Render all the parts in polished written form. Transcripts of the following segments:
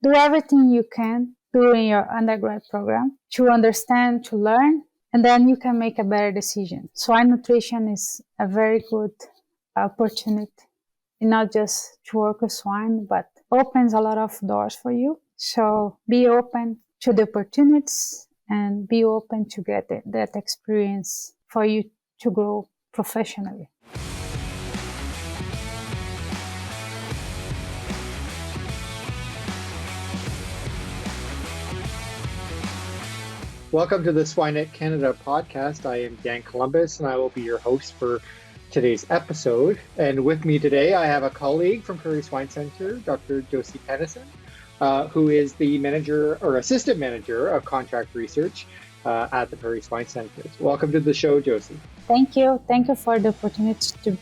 do everything you can during your undergrad program to understand, to learn, and then you can make a better decision. Swine nutrition is a very good opportunity, not just to work with swine, but opens a lot of doors for you. So be open to the opportunities and be open to get that experience for you to grow professionally. Welcome to the SwineNet Canada podcast. I am Dan Columbus, and I will be your host for today's episode. And with me today, I have a colleague from Prairie Swine Centre, Dr. Josiane Panisson, who is the manager or assistant manager of contract research at the Prairie Swine Centre. Welcome to the show, Josie. Thank you. Thank you for the opportunity to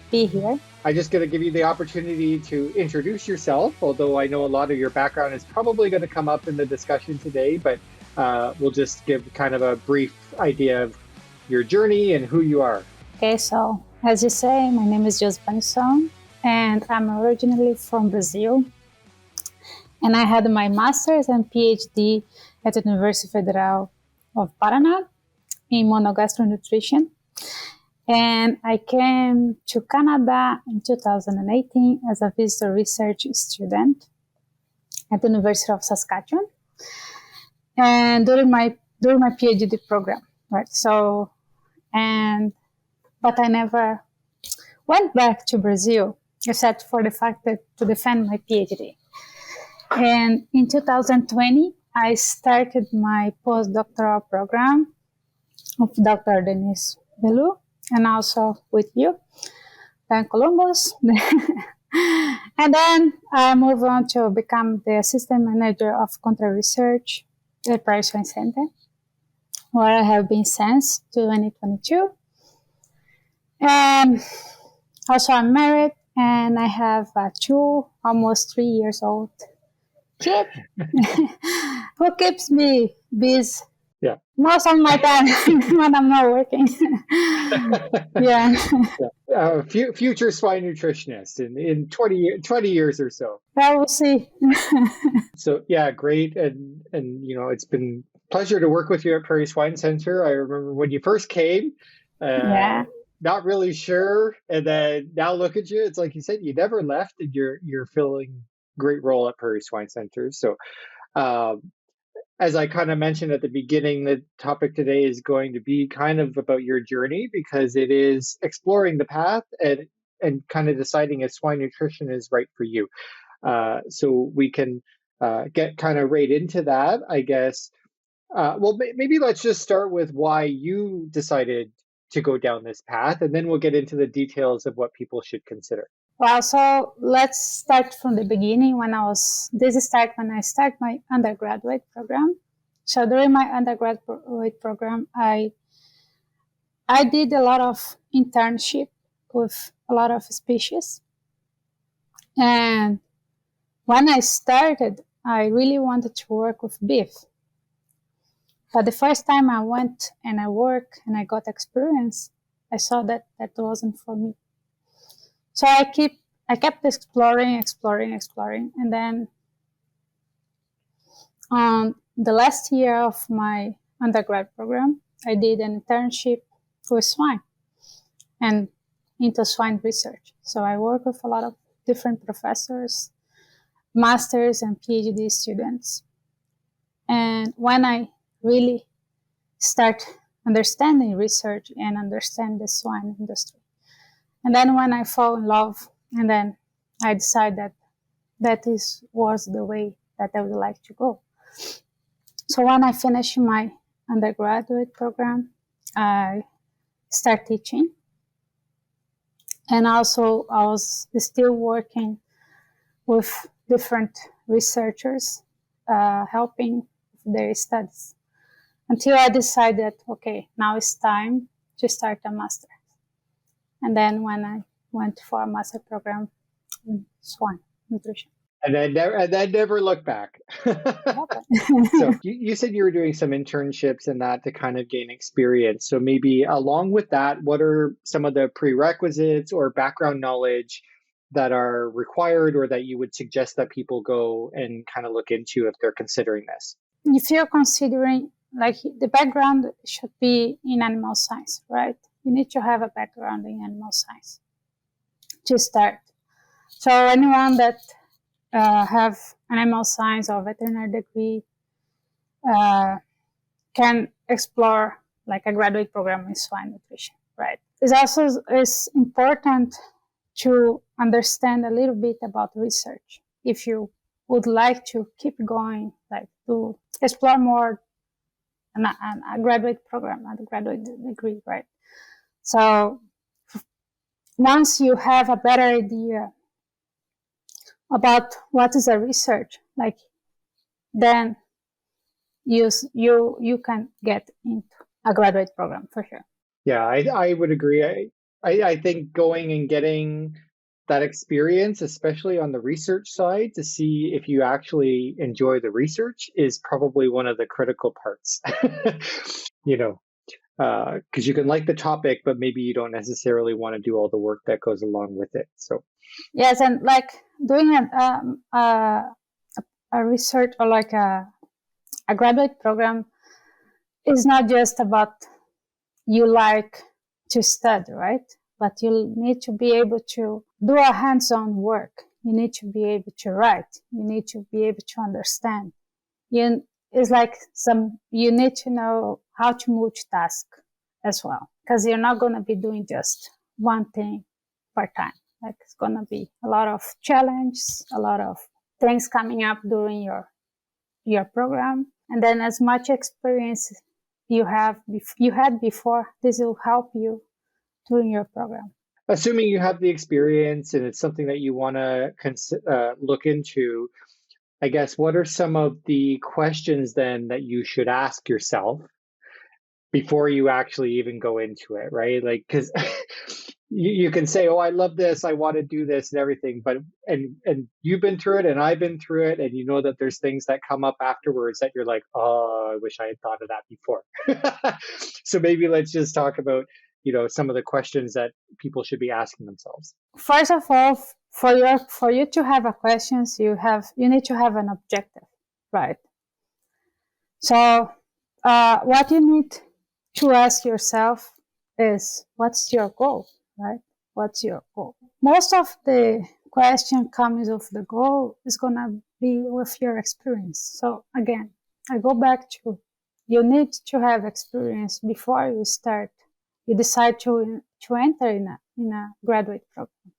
be here. I'm just going to give you the opportunity to introduce yourself, although I know a lot of your background is probably going to come up in the discussion today, but we'll just give kind of a brief idea of your journey and who you are. Okay, so as you say, my name is Josiane Panisson, and I'm originally from Brazil. And I had my master's and PhD at the University Federal of Paraná in monogastric nutrition. And I came to Canada in 2018 as a visitor research student at the University of Saskatchewan. And during my PhD program, right? So, but I never went back to Brazil, except for the fact that to defend my PhD. And in 2020, I started my postdoctoral program of Dr. Denise Belu, and also with you, Dan Columbus. And then I moved on to become the assistant manager of contract research the Prairie Swine Centre, where I have been since 2022. And also I'm married, and I have a 2, almost 3 years old kid who keeps me busy most of my time when I'm not working. Future swine nutritionist in 20 years or so. I will see. So yeah, great. And you know, it's been a pleasure to work with you at Prairie Swine Centre. I remember when you first came, not really sure. And then now look at you. It's like you said, you never left, and you're filling great role at Prairie Swine Centre. So as I kind of mentioned at the beginning, the topic today is going to be kind of about your journey, because it is exploring the path and kind of deciding if swine nutrition is right for you. So we can get kind of right into that, I guess. Well, maybe let's just start with why you decided to go down this path, and then we'll get into the details of what people should consider. Well, so let's start from the beginning. When I started my undergraduate program. So during my undergraduate program, I did a lot of internship with a lot of species. And when I started, I really wanted to work with beef. But the first time I went and I worked and I got experience, I saw that wasn't for me. So I kept exploring. And then on the last year of my undergrad program, I did an internship with swine and into swine research. So I work with a lot of different professors, masters and PhD students. And when I really start understanding research and understand the swine industry, and then when I fall in love, and then I decided that was the way that I would like to go. So when I finished my undergraduate program, I started teaching. And also I was still working with different researchers, helping with their studies, until I decided, okay, now it's time to start a master. And then when I went for a master program in swine nutrition. And then never look back. So you said you were doing some internships and that to kind of gain experience. So maybe along with that, what are some of the prerequisites or background knowledge that are required or that you would suggest that people go and kind of look into if they're considering this? If you're considering, like, the background should be in animal science, right? You need to have a background in animal science to start. So anyone that have an animal science or veterinary degree can explore like a graduate program in swine nutrition, right? It's also is important to understand a little bit about research if you would like to keep going, like to explore more a graduate program, a graduate degree, right? So once you have a better idea about what is a research, like, then you can get into a graduate program for sure. Yeah, I would agree. I think going and getting that experience, especially on the research side, to see if you actually enjoy the research is probably one of the critical parts. You know, because you can like the topic, but maybe you don't necessarily want to do all the work that goes along with it. So yes, and like doing a research or like a graduate program is not just about you like to study, right? But you need to be able to do a hands-on work. You need to be able to write. You need to be able to understand. It's like you need to know how to multitask as well, because you're not going to be doing just one thing per time. Like, it's going to be a lot of challenges, a lot of things coming up during your program. And then as much experience you had before, this will help you during your program. assuming you have the experience and it's something that you want to look into, I guess, what are some of the questions then that you should ask yourself before you actually even go into it, right? Like, because you can say, oh, I love this, I want to do this and everything, but and you've been through it and I've been through it, and you know that there's things that come up afterwards that you're like, oh, I wish I had thought of that before. So maybe let's just talk about, some of the questions that people should be asking themselves. First of all, for you to have a questions, you need to have an objective, right? So what you need to ask yourself is, what's your goal, right? What's your goal? Most of the question comes of the goal is going to be with your experience. So again, I go back to, you need to have experience before you decide to enter in a graduate program.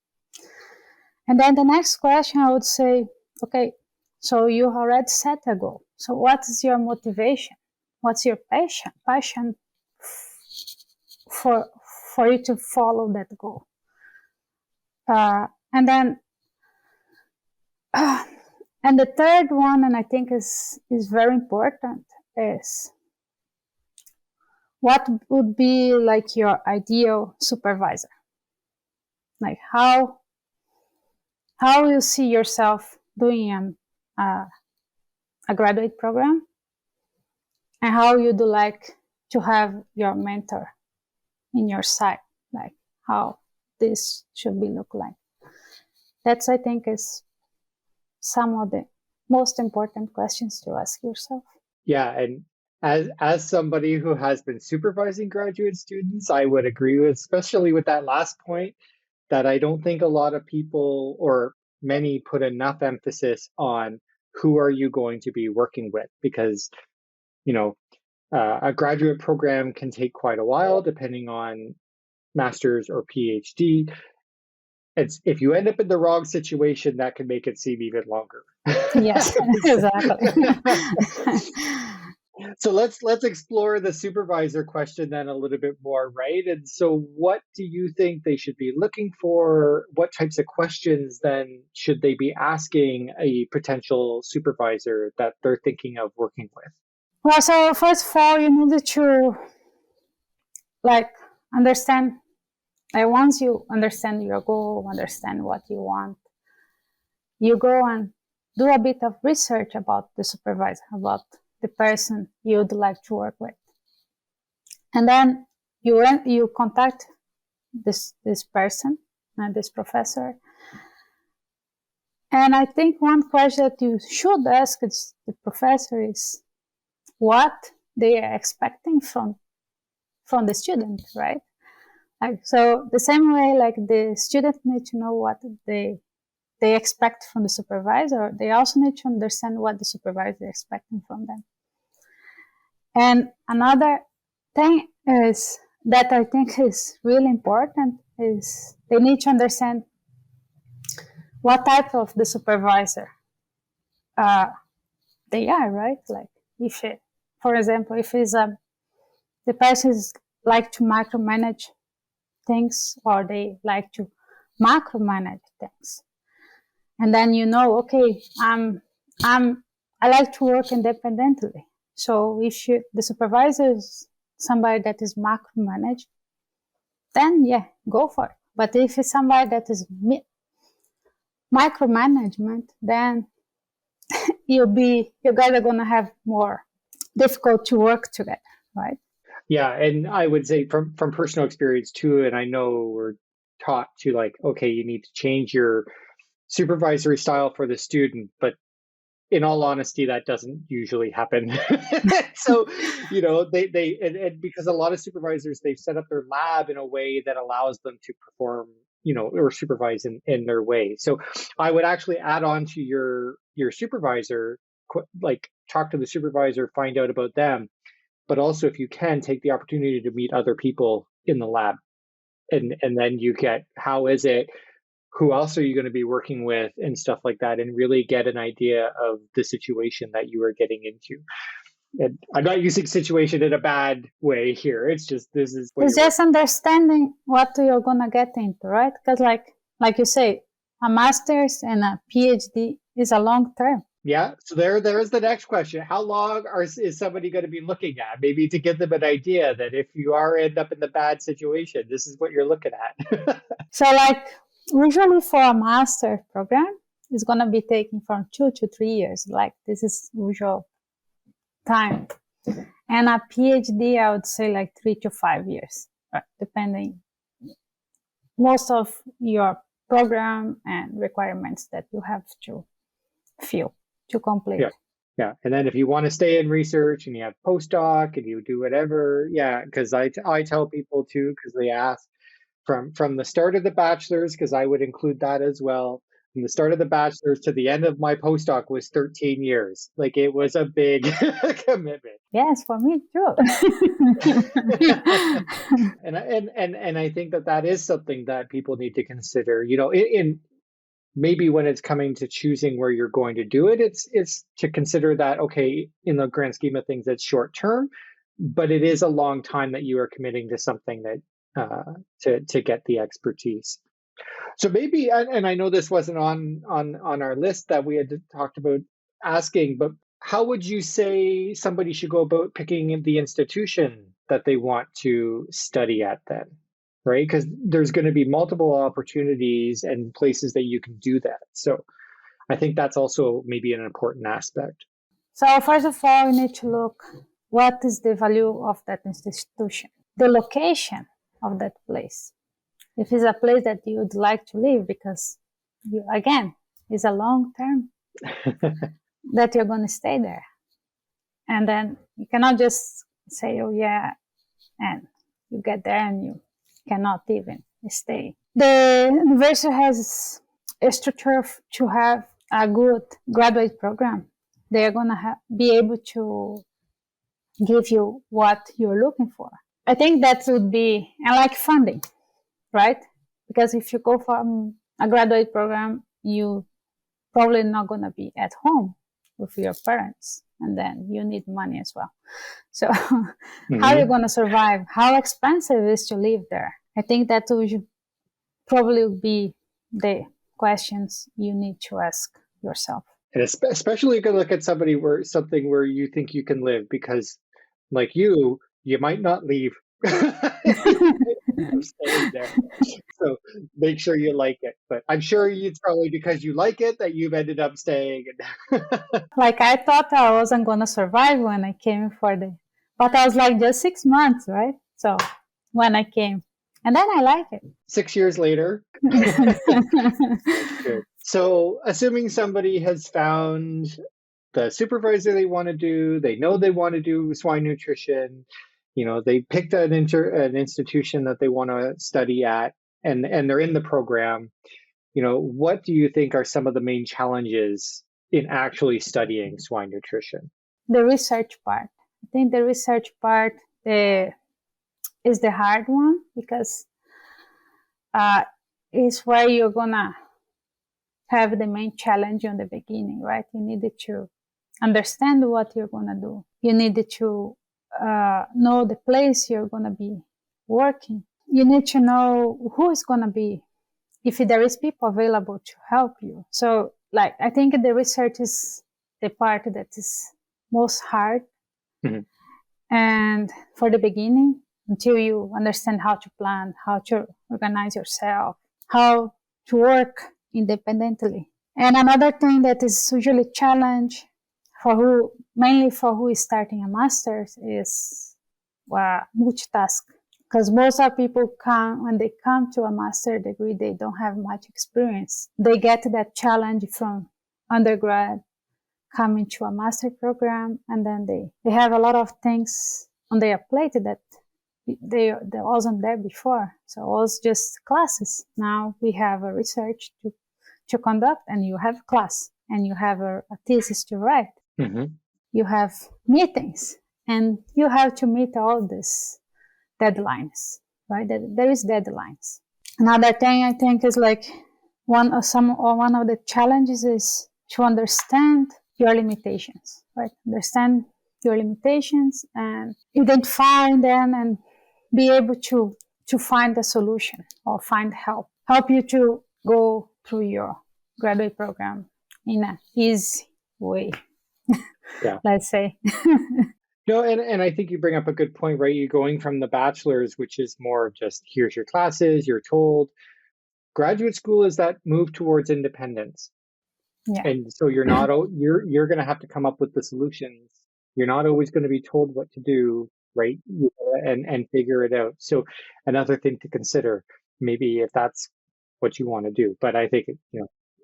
And then the next question, I would say, okay, so you already set a goal. So what is your motivation? What's your passion for you to follow that goal? And then, and the third one, and I think is very important, is what would be like your ideal supervisor? Like, how you see yourself doing a graduate program, and how you'd like to have your mentor in your side, like how this should be look like. That's, I think, is some of the most important questions to ask yourself. Yeah, and as somebody who has been supervising graduate students, I would agree with, especially with that last point, that I don't think a lot of people or many put enough emphasis on who are you going to be working with, because a graduate program can take quite a while depending on master's or PhD. If you end up in the wrong situation, that can make it seem even longer. Yes, exactly. So let's explore the supervisor question then a little bit more, right? And so what do you think they should be looking for? What types of questions then should they be asking a potential supervisor that they're thinking of working with? Well, so first of all, you need to understand. Once you understand your goal, understand what you want, you go and do a bit of research about the supervisor, about the person you'd like to work with. And then you contact this person and this professor, And I think one question that you should ask the professor is what they are expecting from the student, right? Like, so the same way, like the student need to know what they expect from the supervisor, they also need to understand what the supervisor is expecting from them. And another thing is that I think is really important is they need to understand what type of the supervisor they are, right? Like if it, for example, if it's the person is like to micromanage things or they like to macromanage things, and then okay, I like to work independently. So if the supervisor is somebody that is macromanaged, then yeah, go for it. But if it's somebody that is micromanagement, then you guys are gonna have more difficult to work together, right? Yeah, and I would say from personal experience too, and I know we're taught to like, okay, you need to change your supervisory style for the student, but in all honesty, that doesn't usually happen. So, and because a lot of supervisors, they've set up their lab in a way that allows them to perform, or supervise in their way. So I would actually add on to your supervisor, like talk to the supervisor, find out about them, but also if you can take the opportunity to meet other people in the lab, and then you get, how is it, who else are you going to be working with and stuff like that, and really get an idea of the situation that you are getting into. And I'm not using situation in a bad way here. It's just, this is it's just understanding what you're going to get into, right? Because like you say, a master's and a PhD is a long term. Yeah. So there's the next question. How long is somebody going to be looking at? Maybe to give them an idea that if you end up in the bad situation, this is what you're looking at. So usually for a master program, it's going to be taking from 2 to 3 years. Like this is usual time. And a PhD, I would say 3 to 5 years, right? Depending most of your program and requirements that you have to fill to complete. Yeah. And then if you want to stay in research and you have postdoc and you do whatever, because I tell people too, because they ask from the start of the bachelor's, because I would include that as well. From the start of the bachelor's to the end of my postdoc was 13 years. Like it was a big commitment. Yes, for me too. and I think that is something that people need to consider, in maybe when it's coming to choosing where you're going to do it, it's to consider that, okay, in the grand scheme of things, it's short term, but it is a long time that you are committing to something that to get the expertise. So maybe, and I know this wasn't on our list that we had talked about asking, but how would you say somebody should go about picking the institution that they want to study at then? Right? Because there's going to be multiple opportunities and places that you can do that. So I think that's also maybe an important aspect. So first of all, you need to look what is the value of that institution, the location of that place. If it's a place that you would like to live, because it's a long term that you're going to stay there. And then you cannot just say, oh yeah, and you get there and you cannot even stay. The university has a structure to have a good graduate program. They are going to be able to give you what you're looking for. I think that would be, and like funding, right? Because if you go from a graduate program, you probably not going to be at home with your parents, and then you need money as well. So how are you going to survive? How expensive it is to live there? I think that would probably be the questions you need to ask yourself. And especially going to look at something where you think you can live, because like you might not leave. I'm staying there. So make sure you like it. But I'm sure it's probably because you like it that you've ended up staying. Like I thought I wasn't going to survive when I came but I was like just 6 months, right? So when I came, and then I like it. 6 years later. Good. So assuming somebody has found the supervisor they want to do, they know they want to do swine nutrition, they picked an institution that they want to study at, and they're in the program. What do you think are some of the main challenges in actually studying swine nutrition? The research part. I think the research part is the hard one, because it's where you're gonna have the main challenge on the beginning, right? You needed to understand what you're gonna do. You needed to know the place you're gonna be working. You need to know who is gonna be, if there is people available to help you. So, I think the research is the part that is most hard. Mm-hmm. And for the beginning, until you understand how to plan, how to organize yourself, how to work independently. And another thing that is usually a challenge mainly for who is starting a master's, is multitask. Because most of people when they come to a master degree, they don't have much experience. They get that challenge from undergrad, coming to a master program, and then they have a lot of things on their plate that they wasn't there before. So it was just classes. Now we have a research to conduct, and you have class, and you have a thesis to write. Mm-hmm. You have meetings, and you have to meet all these deadlines, right? There is deadlines. Another thing I think is one of the challenges is to understand your limitations, right? Understand your limitations and identify them, and be able to find a solution or find help you to go through your graduate program in an easy way. Yeah. Let's say. No, and I think you bring up a good point, right? You're going from the bachelor's, which is more just here's your classes, you're told. Graduate school is that move towards independence. Yeah. And so you're going to have to come up with the solutions. You're not always going to be told what to do, right? And figure it out. So another thing to consider, maybe if that's what you want to do. But I think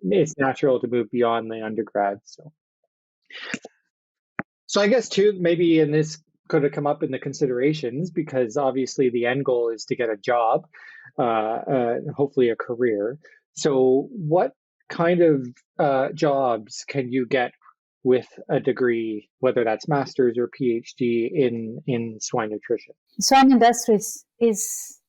it's natural to move beyond the undergrad. So I guess too, maybe in this could have come up in the considerations, because obviously the end goal is to get a job, hopefully a career. So what kind of jobs can you get with a degree, whether that's master's or PhD in swine nutrition? Swine industry is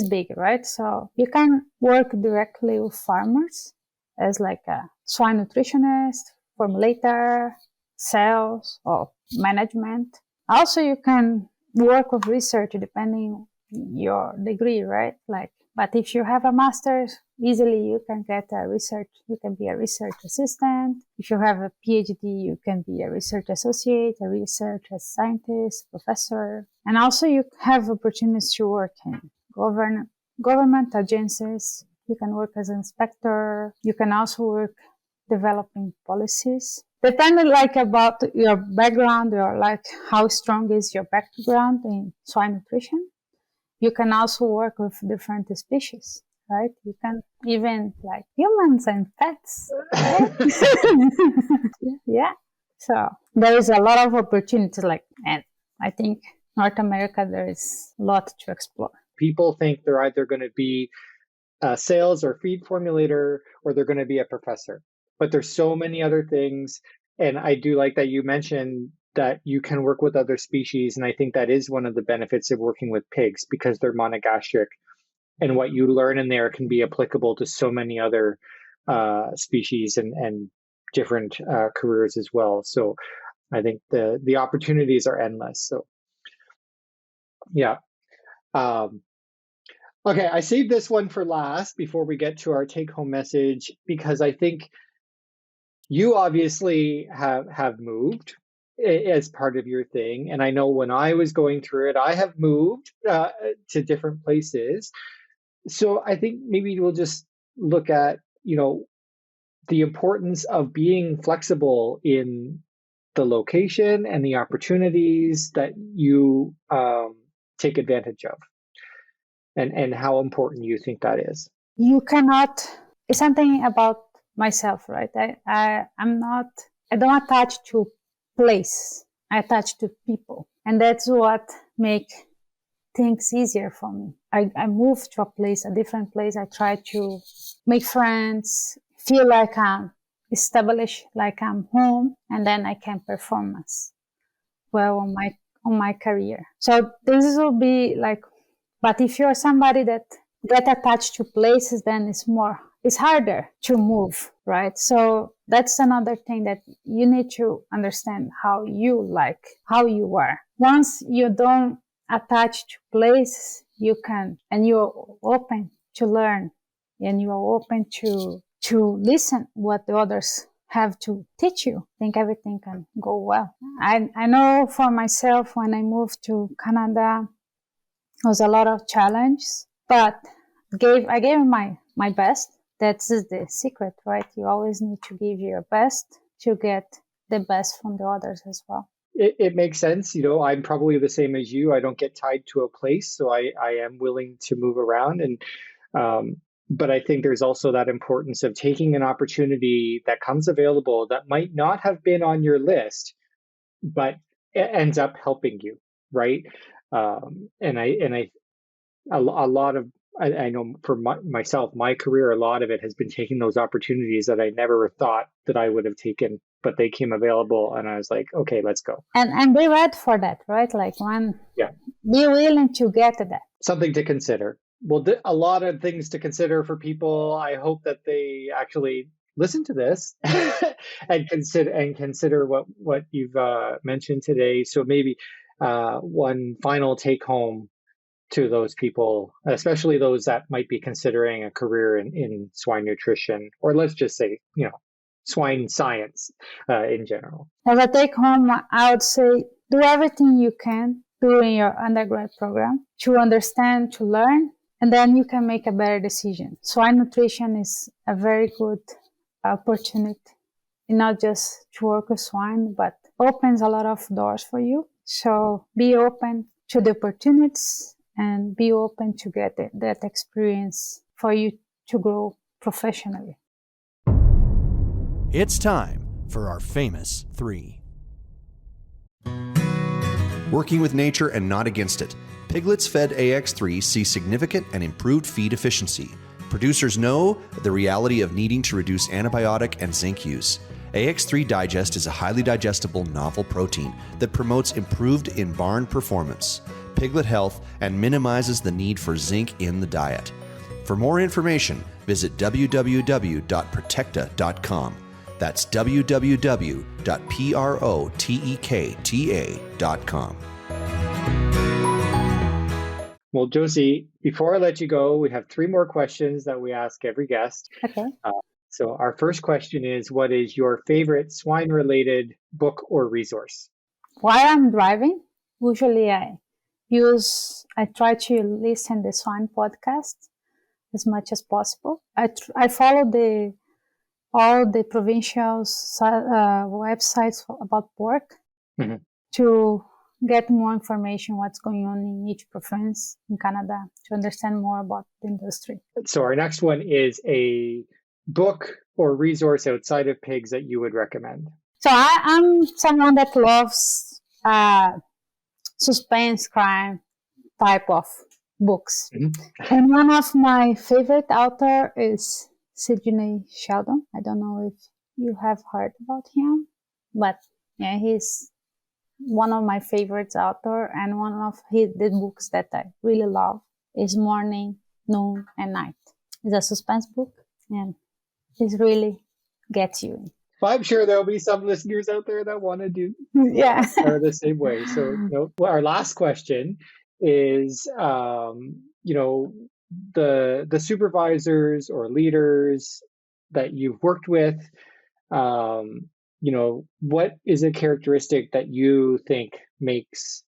big, right? So you can work directly with farmers as a swine nutritionist, formulator, sales, or management. Also, you can work with research depending your degree, right? But if you have a master's, easily you can get you can be a research assistant. If you have a PhD, you can be a research associate, a research scientist, professor. And also you have opportunities to work in government agencies. You can work as an inspector. You can also work developing policies. Depending about your background, or how strong is your background in swine nutrition, you can also work with different species, right? You can even humans and pets, right? Yeah. So there is a lot of opportunity, and I think North America, there is a lot to explore. People think they're either going to be a sales or feed formulator, or they're going to be a professor. But there's so many other things. And I do like that you mentioned that you can work with other species. And I think that is one of the benefits of working with pigs, because they're monogastric. And what you learn in there can be applicable to so many other species and different careers as well. So I think the opportunities are endless. So yeah. Okay, I saved this one for last before we get to our take-home message, because I think you obviously have moved as part of your thing. And I know when I was going through it, I have moved to different places. So I think maybe we'll just look at, the importance of being flexible in the location and the opportunities that you take advantage of, and how important you think that is. You cannot, it's something about myself, right? I don't attach to place. I attach to people. And that's what make things easier for me. I move to a different place. I try to make friends, feel like I'm established, like I'm home, and then I can perform as well on my career. So this will be like, but if you're somebody that get attached to places, then it's harder to move, right? So that's another thing that you need to understand how you are. Once you don't attach to place, you can, and you're open to learn, and you are open to listen what the others have to teach you. I think everything can go well. I know for myself, when I moved to Canada, it was a lot of challenges, but I gave my best. That's the secret, right? You always need to give your best to get the best from the others as well. It makes sense. I'm probably the same as you. I don't get tied to a place, so I am willing to move around. But I think there's also that importance of taking an opportunity that comes available that might not have been on your list, but it ends up helping you, right? A lot of, I know for myself, my career, a lot of it has been taking those opportunities that I never thought that I would have taken, but they came available, and I was like, okay, let's go. And be ready for that, right? Like be willing to get to that. Something to consider. Well, a lot of things to consider for people. I hope that they actually listen to this and consider what you've mentioned today. So maybe one final take home to those people, especially those that might be considering a career in swine nutrition, or let's just say, swine science in general. As a take home, I would say do everything you can during your undergrad program to understand, to learn, and then you can make a better decision. Swine nutrition is a very good opportunity, not just to work with swine, but opens a lot of doors for you. So be open to the opportunities and be open to get that experience for you to grow professionally. It's time for our famous 3. Working with nature and not against it, piglets fed AX3 see significant and improved feed efficiency. Producers know the reality of needing to reduce antibiotic and zinc use. AX3 Digest is a highly digestible novel protein that promotes improved in-barn performance, piglet health, and minimizes the need for zinc in the diet. For more information, visit www.protecta.com. That's www.protecta.com. Well, Josie, before I let you go, we have 3 more questions that we ask every guest. Okay. So our first question is, what is your favorite swine-related book or resource? While I'm driving, usually I try to listen the swine podcast as much as possible. I follow all the provincial websites about pork to get more information what's going on in each province in Canada, to understand more about the industry. So our next one is a book or resource outside of pigs that you would recommend. So I'm someone that loves suspense crime type of books. And one of my favorite author is Sidney Sheldon. I don't know if you have heard about him, but yeah, he's one of my favorite author, and one of the books that I really love is Morning, Noon, and Night. It's a suspense book, and it really gets you in. Well, I'm sure there'll be some listeners out there that want to do are the same way. So our last question is, the supervisors or leaders that you've worked with, what is a characteristic that you think makes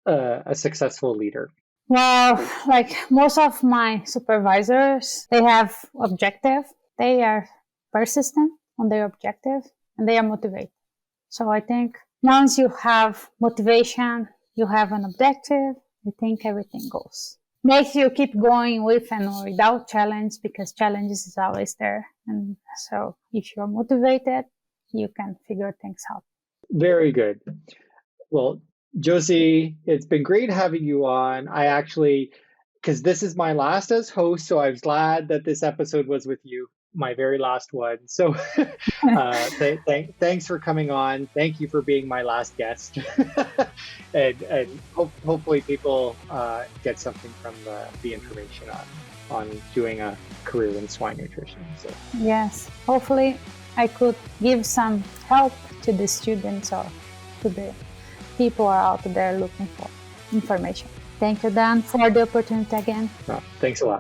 a successful leader? Well, like most of my supervisors, they have objective. They are persistent on their objective, and they are motivated. So I think once you have motivation, you have an objective, I think everything goes. Makes you keep going with and without challenge, because challenges is always there. And so if you're motivated, you can figure things out. Very good. Well, Josie, it's been great having you on. I actually, because this is my last as host, so I was glad that this episode was with you, my very last one. So thanks for coming on. Thank you for being my last guest. and hopefully people get something from the information on doing a career in swine nutrition. So yes, hopefully I could give some help to the students or to the people are out there looking for information. Thank you, Dan, for the opportunity again. Thanks a lot.